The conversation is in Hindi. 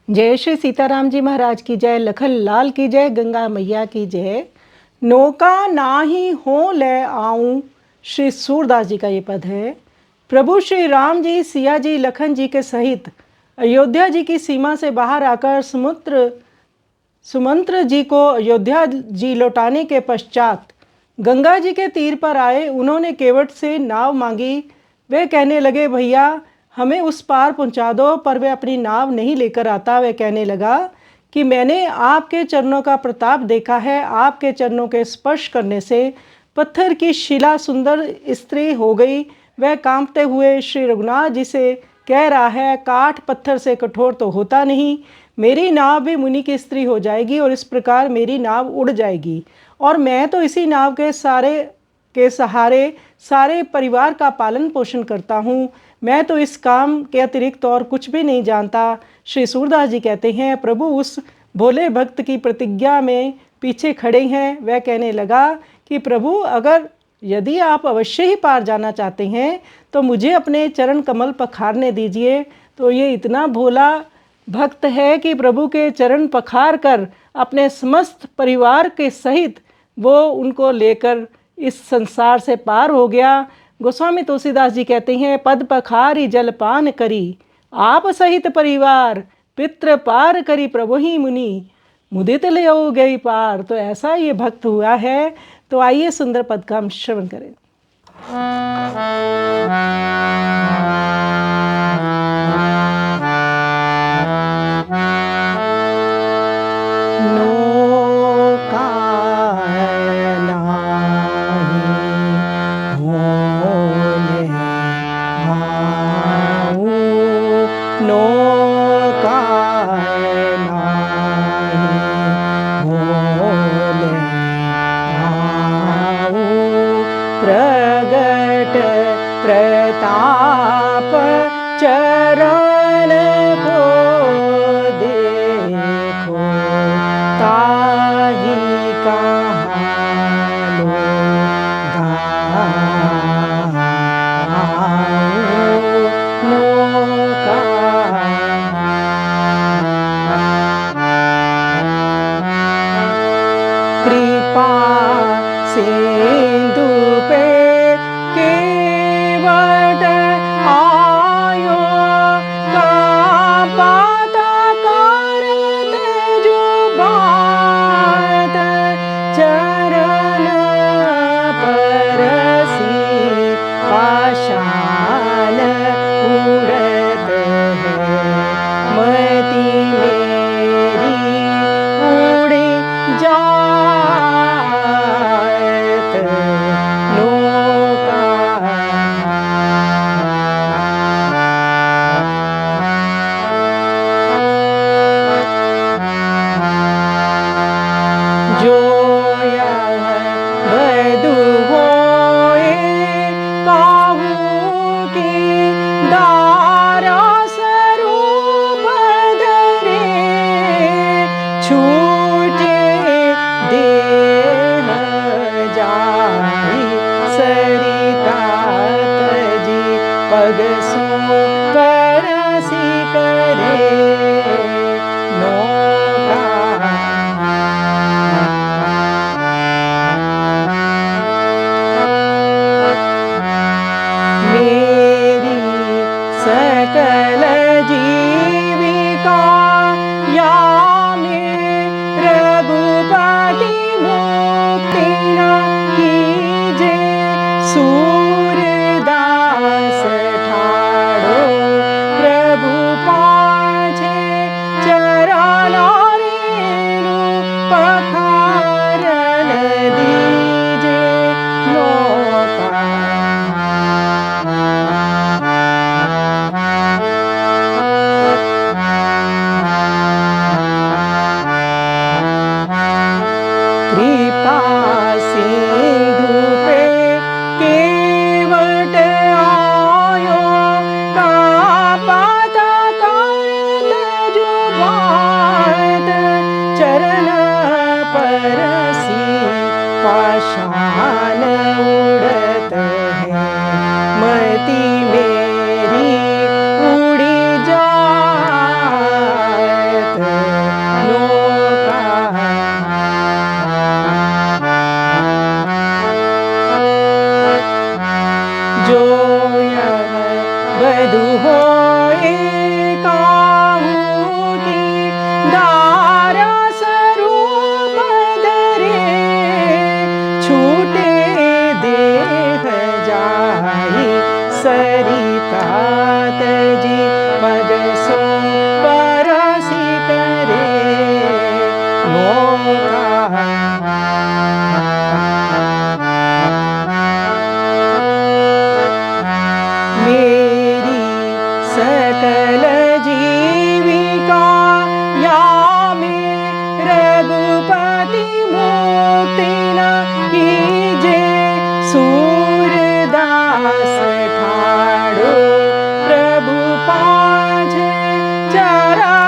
जय श्री सीताराम जी महाराज की जय, लखन लाल की जय, गंगा मैया की जय। नौका नाही हो ले आऊं, श्री सूरदास जी का ये पद है। प्रभु श्री राम जी सिया जी लखन जी के सहित अयोध्या जी की सीमा से बाहर आकर सुमंत्र जी को अयोध्या जी लौटाने के पश्चात गंगा जी के तीर पर आए। उन्होंने केवट से नाव मांगी। वे कहने लगे, भैया हमें उस पार पहुंचा दो, पर वे अपनी नाव नहीं लेकर आता। वे कहने लगा कि मैंने आपके चरणों का प्रताप देखा है। आपके चरणों के स्पर्श करने से पत्थर की शिला सुंदर स्त्री हो गई। वह कांपते हुए श्री रघुनाथ जी से कह रहा है, काठ पत्थर से कठोर तो होता नहीं, मेरी नाव भी मुनि की स्त्री हो जाएगी और इस प्रकार मेरी नाव उड़ जाएगी और मैं तो इसी नाव के सहारे सारे परिवार का पालन पोषण करता हूँ। मैं तो इस काम के अतिरिक्त और कुछ भी नहीं जानता। श्री सूरदास जी कहते हैं, प्रभु उस भोले भक्त की प्रतिज्ञा में पीछे खड़े हैं। वह कहने लगा कि प्रभु यदि आप अवश्य ही पार जाना चाहते हैं तो मुझे अपने चरण कमल पखारने दीजिए। तो ये इतना भोला भक्त है कि प्रभु के चरण पखार कर अपने समस्त परिवार के सहित वो उनको लेकर इस संसार से पार हो गया। गोस्वामी तुलसीदास जी कहते हैं, पद पखारी जलपान करी आप सहित परिवार, पितृ पार करी प्रभु ही मुनि, मुदित ले गई पार। तो ऐसा ये भक्त हुआ है। तो आइए सुंदर पद का हम श्रवण करें। प्रगट प्रताप चरण को देखो, ताहि कहालो नौका। कृपा सिंधु पे केवट आयो, कापत करते जो बात, चरण परसी पाषाण उड़त है, मति मेरी उड़ जात नौका। जो यह मधु होए काहू की दारा स्वरूप धरे, छूटे देह जाहि सरिता तजी, पग सो परसी करे नौका। मेरी सकल जीविका या में रघुपति मुक्ति न कीजे, सूरदास ठाड़ो प्रभु पाछे, चरण रेणु पखारन दीजे नौका। कृपा सिंधु पे केवट आयो, कापत करते जो बात, चरण परसी पाषाण उड़त है, मति मेरी उड़ी जात नारा